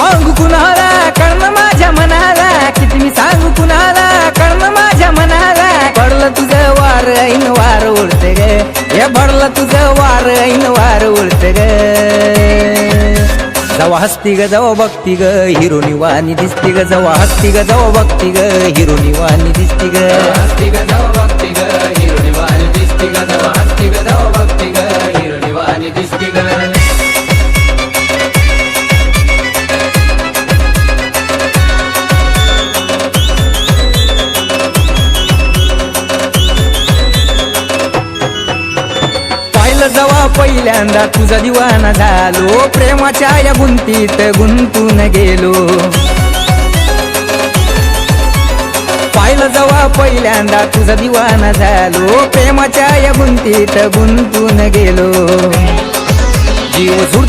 सांगू कुणाला कळण माझ्या मनाला, किती मी सांगू कुणाला कळण माझ्या मनाला. पडलं तुझं वार ऐन वार उडते ग, हे पडलं तुझं वार ऐन वार उडते ग. जवा हसती ग जवा बघती ग हिरोनी वाणी दिसती ग, जवा हसती ग जवा बघती ग हिरोनी वाणी दिसती ग. हसती ग जवा बघती ग हिरोनी वाणी दिसती ग, जवा हसती ग जवा बघती ग हिरोनी वाणी दिसती ग. जवा पहिल्यांदा तुझा दिवाना झालो, प्रेमाच्या या गुंतीत गुंतून गेलो. पाहिलं जवा पहिल्यांदा तुझा दिवाना झालो, प्रेमाच्या या गुंतीत गुंतून गेलो. जीव